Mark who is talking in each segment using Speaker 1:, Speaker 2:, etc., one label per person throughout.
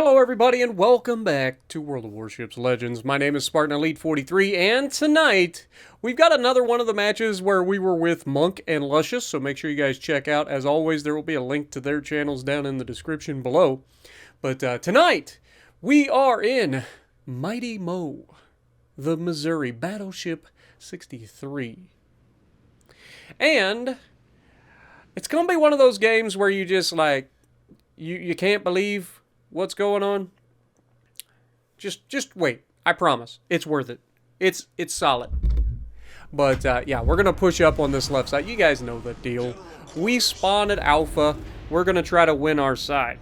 Speaker 1: Hello everybody and welcome back to World of Warships Legends. My name is Spartan Elite 43 and tonight we've got another one of the matches where we were with Monk and RNGsus, so make sure you guys check out. As always, there will be a link to their channels down in the description below. But tonight we are in Mighty Mo, the Missouri Battleship 63. And it's going to be one of those games where you just like, you can't believe what's going on. Just wait. I promise. It's worth it. It's solid. But yeah, we're going to push up on this left side. You guys know the deal. We spawn at Alpha. We're going to try to win our side.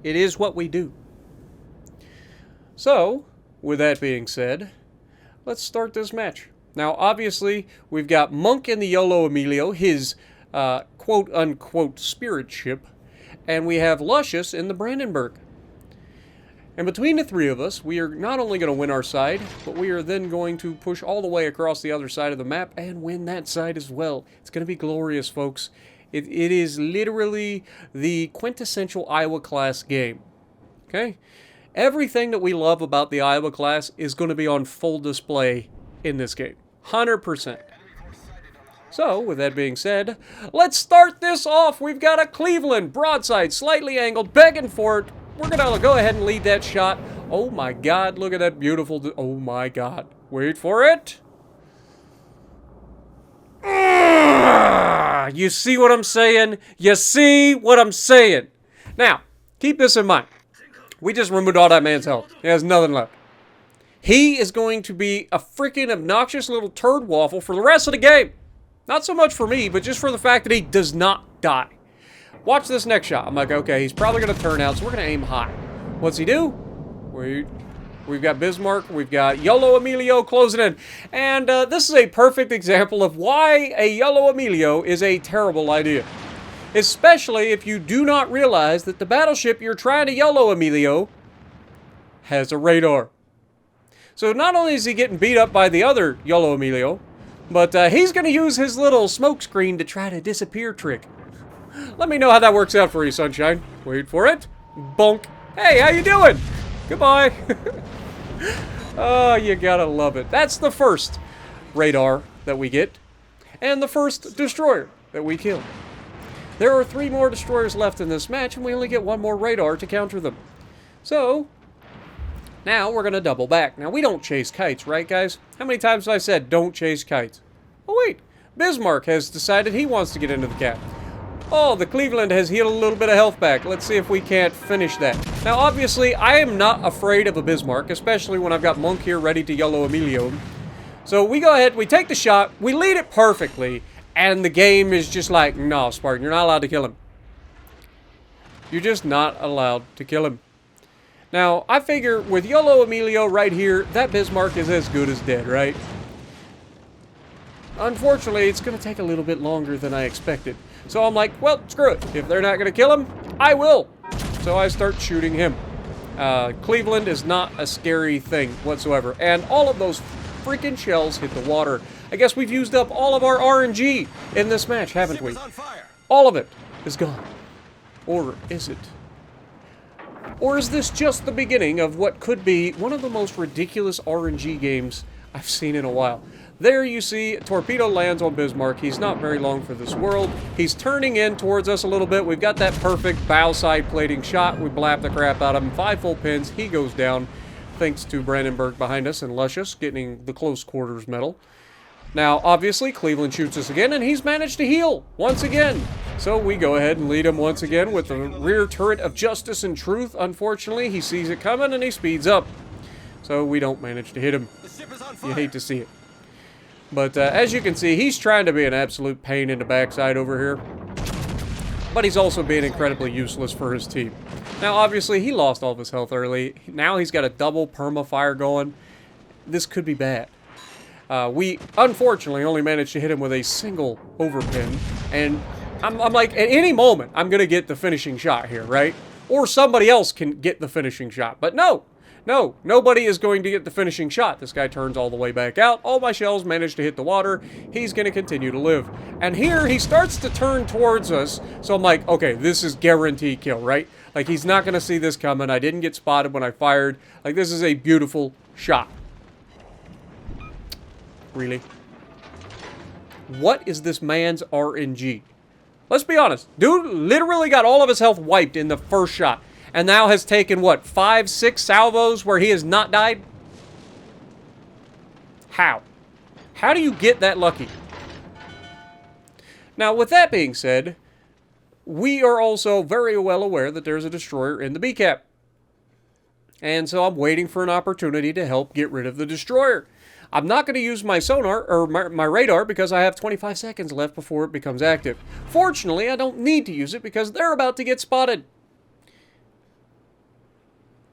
Speaker 1: It is what we do. So, with that being said, let's start this match. Now, obviously, we've got Monk in the Yolo Emilio, his quote-unquote spirit ship. And we have RNGsus in the Brandenburg. And between the three of us, we are not only going to win our side, but we are then going to push all the way across the other side of the map and win that side as well. It's going to be glorious, folks. It is literally the quintessential Iowa class game. Okay? Everything that we love about the Iowa class is going to be on full display in this game. 100%. So, with that being said, let's start this off. We've got a Cleveland broadside, slightly angled, begging for it. We're going to go ahead and lead that shot. Oh my god, look at that beautiful... Oh my god. Wait for it. You see what I'm saying? You see what I'm saying? Now, keep this in mind. We just removed all that man's health. He has nothing left. He is going to be a freaking obnoxious little turd waffle for the rest of the game. Not so much for me, but just for the fact that he does not die. Watch this next shot. I'm like, okay, he's probably going to turn out, so we're going to aim high. What's he do? We've got Bismarck. We've got Yolo Emilio closing in. And this is a perfect example of why a Yolo Emilio is a terrible idea. Especially if you do not realize that the battleship you're trying to Yolo Emilio has a radar. So not only is he getting beat up by the other Yolo Emilio, but he's going to use his little smoke screen to try to disappear trick. Let me know how that works out for you, Sunshine. Wait for it. Bonk. Hey, how you doing? Goodbye. Oh, you gotta love it. That's the first radar that we get. And the first destroyer that we kill. There are 3 more destroyers left in this match, and we only get 1 more radar to counter them. So, now we're going to double back. Now, we don't chase kites, right, guys? How many times have I said, don't chase kites? Oh, wait. Bismarck has decided he wants to get into the cap. Oh, the Cleveland has healed a little bit of health back. Let's see if we can't finish that. Now, obviously, I am not afraid of a Bismarck, especially when I've got Monk here ready to Yolo Emilio. So, we go ahead, we take the shot, we lead it perfectly, and the game is just like, no, Spartan, you're not allowed to kill him. You're just not allowed to kill him. Now, I figure with Yolo Emilio right here, that Bismarck is as good as dead, right? Unfortunately, it's going to take a little bit longer than I expected. So I'm like, well, screw it. If they're not going to kill him, I will. So I start shooting him. Cleveland is not a scary thing whatsoever. And all of those freaking shells hit the water. I guess we've used up all of our RNG in this match, haven't we? All of it is gone. Or is it? Or is this just the beginning of what could be one of the most ridiculous RNG games I've seen in a while? There you see, torpedo lands on Bismarck. He's not very long for this world. He's turning in towards us a little bit. We've got that perfect bow side plating shot. We blap the crap out of him. 5 full pins. He goes down thanks to Brandenburg behind us and RNGsus getting the close quarters medal. Now, obviously, Cleveland shoots us again, and he's managed to heal once again. So we go ahead and lead him once again with the rear turret of justice and truth. Unfortunately, he sees it coming, and he speeds up. So we don't manage to hit him. You hate to see it. But as you can see, he's trying to be an absolute pain in the backside over here. But he's also being incredibly useless for his team. Now, obviously, he lost all of his health early. Now he's got a double perma-fire going. This could be bad. We, unfortunately, only managed to hit him with a single overpin. And I'm like, at any moment, I'm going to get the finishing shot here, right? Or somebody else can get the finishing shot. But no, nobody is going to get the finishing shot. This guy turns all the way back out. All my shells manage to hit the water. He's going to continue to live. And here, he starts to turn towards us. So I'm like, okay, this is guaranteed kill, right? Like, he's not going to see this coming. I didn't get spotted when I fired. Like, this is a beautiful shot. Really? What is this man's RNG? Let's be honest. Dude literally got all of his health wiped in the first shot. And now has taken, what, 5, 6 salvos where he has not died? How? How do you get that lucky? Now, with that being said, we are also very well aware that there's a destroyer in the B cap. And so I'm waiting for an opportunity to help get rid of the destroyer. I'm not going to use my sonar, or my radar, because I have 25 seconds left before it becomes active. Fortunately, I don't need to use it because they're about to get spotted.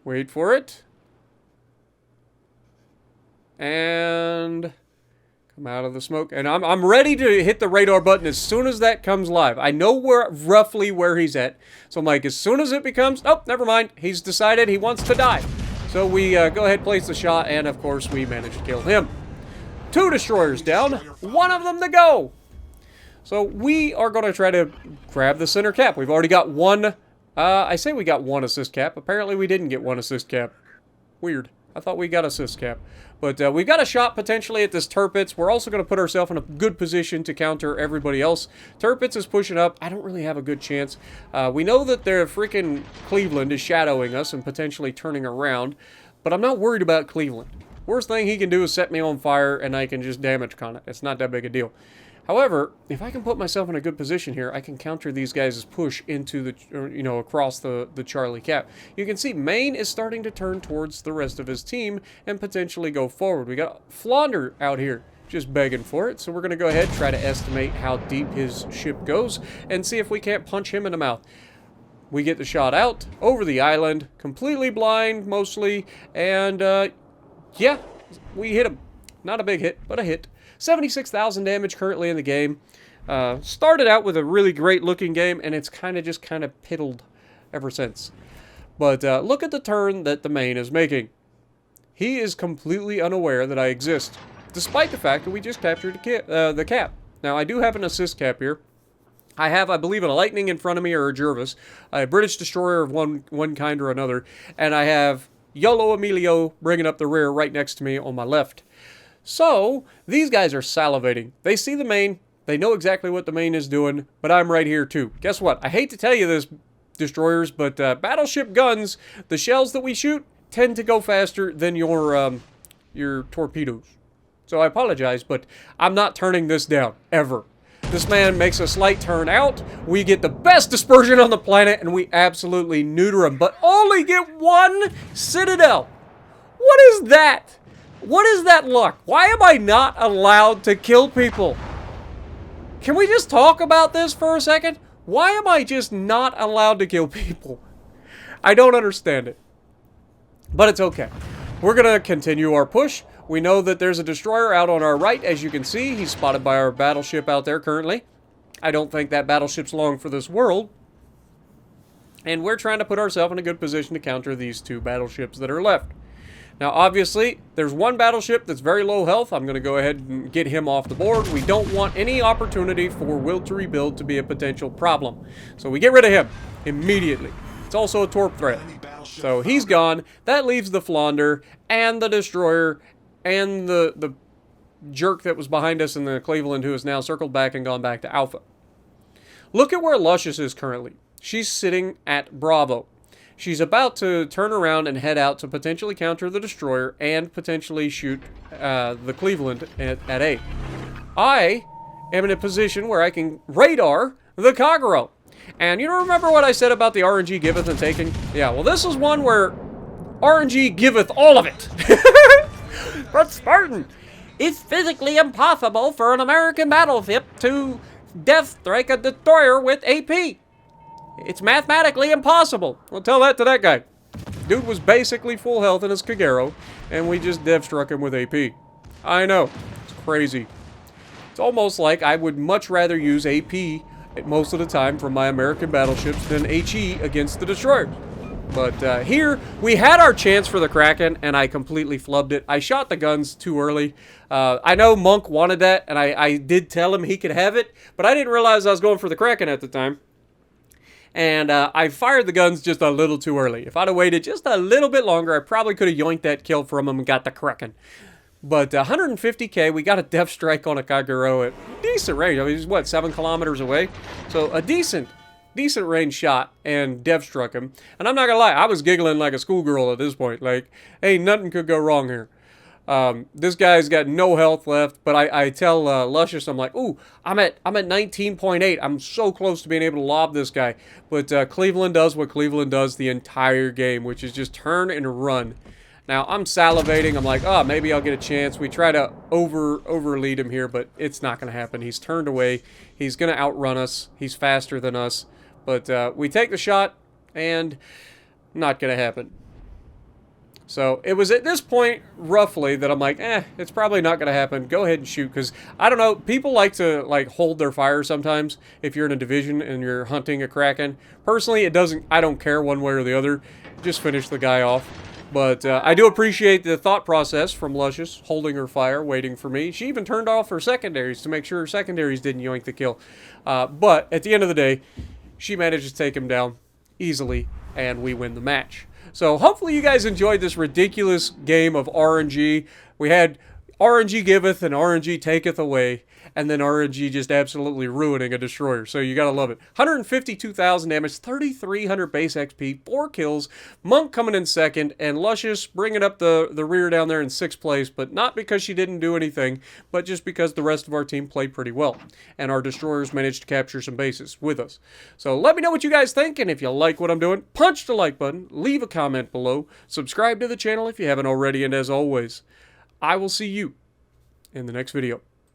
Speaker 1: Wait for it. And come out of the smoke. And I'm ready to hit the radar button as soon as that comes live. I know roughly where he's at. So I'm like, as soon as it becomes... Oh, never mind. He's decided he wants to die. So we go ahead, place the shot, and of course we managed to kill him. 2 destroyers down, 1 of them to go. So we are going to try to grab the center cap. We've already got 1... I say we got 1 assist cap. Apparently we didn't get 1 assist cap. Weird. I thought we got assist cap. But we've got a shot potentially at this Tirpitz. We're also going to put ourselves in a good position to counter everybody else. Tirpitz is pushing up. I don't really have a good chance. We know that their freaking Cleveland is shadowing us and potentially turning around. But I'm not worried about Cleveland. Worst thing he can do is set me on fire and I can just damage con it. It's not that big a deal. However, if I can put myself in a good position here, I can counter these guys' push into the, across the Charlie cap. You can see Maine is starting to turn towards the rest of his team and potentially go forward. We got Flaunder out here just begging for it. So we're going to go ahead and try to estimate how deep his ship goes and see if we can't punch him in the mouth. We get the shot out over the island, completely blind mostly, and yeah, we hit him. Not a big hit, but a hit. 76,000 damage currently in the game. Started out with a really great looking game, and it's kind of piddled ever since. But look at the turn that the Maine is making. He is completely unaware that I exist, despite the fact that we just captured the cap. Now, I do have an assist cap here. I have, I believe, a Lightning in front of me, or a Jervis, a British destroyer of one kind or another, and I have Yolo Emilio bringing up the rear right next to me on my left. So, these guys are salivating. They see the Maine. They know exactly what the Maine is doing, but I'm right here too. Guess what? I hate to tell you this, destroyers, but battleship guns, the shells that we shoot, tend to go faster than your torpedoes. So I apologize, but I'm not turning this down, ever. This man makes a slight turn out. We get the best dispersion on the planet, and we absolutely neuter him, but only get 1 Citadel. What is that? What is that luck? Why am I not allowed to kill people? Can we just talk about this for a second? Why am I just not allowed to kill people? I don't understand it. But it's okay. We're going to continue our push. We know that there's a destroyer out on our right, as you can see. He's spotted by our battleship out there currently. I don't think that battleship's long for this world. And we're trying to put ourselves in a good position to counter these 2 battleships that are left. Now, obviously, there's 1 battleship that's very low health. I'm going to go ahead and get him off the board. We don't want any opportunity for Will to Rebuild to be a potential problem. So we get rid of him immediately. It's also a torp threat. So he's gone. That leaves the Flaunder and the destroyer and the jerk that was behind us in the Cleveland, who has now circled back and gone back to Alpha. Look at where RNGsus is currently. She's sitting at Bravo. She's about to turn around and head out to potentially counter the destroyer and potentially shoot the Cleveland at A. I am in a position where I can radar the Kagero. And you remember what I said about the RNG giveth and taking? Yeah, well, this is one where RNG giveth all of it. But Spartan, it's physically impossible for an American battleship to death strike a destroyer with AP. It's mathematically impossible. Well, tell that to that guy. Dude was basically full health in his Kagero, and we just dev struck him with AP. I know. It's crazy. It's almost like I would much rather use AP most of the time from my American battleships than HE against the destroyers. But here, we had our chance for the Kraken, and I completely flubbed it. I shot the guns too early. I know Monk wanted that, and I did tell him he could have it, but I didn't realize I was going for the Kraken at the time. And I fired the guns just a little too early. If I'd have waited just a little bit longer, I probably could have yoinked that kill from him and got the Kraken. But 150k, we got a depth strike on a Kagero at decent range. I mean, he's what, 7 kilometers away? So a decent range shot and depth struck him. And I'm not gonna lie, I was giggling like a schoolgirl at this point. Like, hey, nothing could go wrong here. This guy's got no health left, but I tell RNGsus, I'm like, ooh, I'm at 19.8. I'm so close to being able to lob this guy. But Cleveland does what Cleveland does the entire game, which is just turn and run. Now, I'm salivating. I'm like, oh, maybe I'll get a chance. We try to overlead him here, but it's not going to happen. He's turned away. He's going to outrun us. He's faster than us. But we take the shot, and not going to happen. So it was at this point, roughly, that I'm like, it's probably not going to happen. Go ahead and shoot, because, I don't know, people like to, like, hold their fire sometimes if you're in a division and you're hunting a Kraken. Personally, I don't care one way or the other. Just finish the guy off. But I do appreciate the thought process from RNGsus, holding her fire, waiting for me. She even turned off her secondaries to make sure her secondaries didn't yoink the kill. But at the end of the day, she managed to take him down easily, and we win the match. So hopefully you guys enjoyed this ridiculous game of RNG. We had RNG giveth and RNG taketh away, and then RNG just absolutely ruining a destroyer. So you gotta love it. 152,000 damage, 3,300 base XP, 4 kills, Monk coming in second, and RNGsus bringing up the rear down there in 6th place, but not because she didn't do anything, but just because the rest of our team played pretty well, and our destroyers managed to capture some bases with us. So let me know what you guys think, and if you like what I'm doing, punch the like button, leave a comment below, subscribe to the channel if you haven't already, and as always, I will see you in the next video.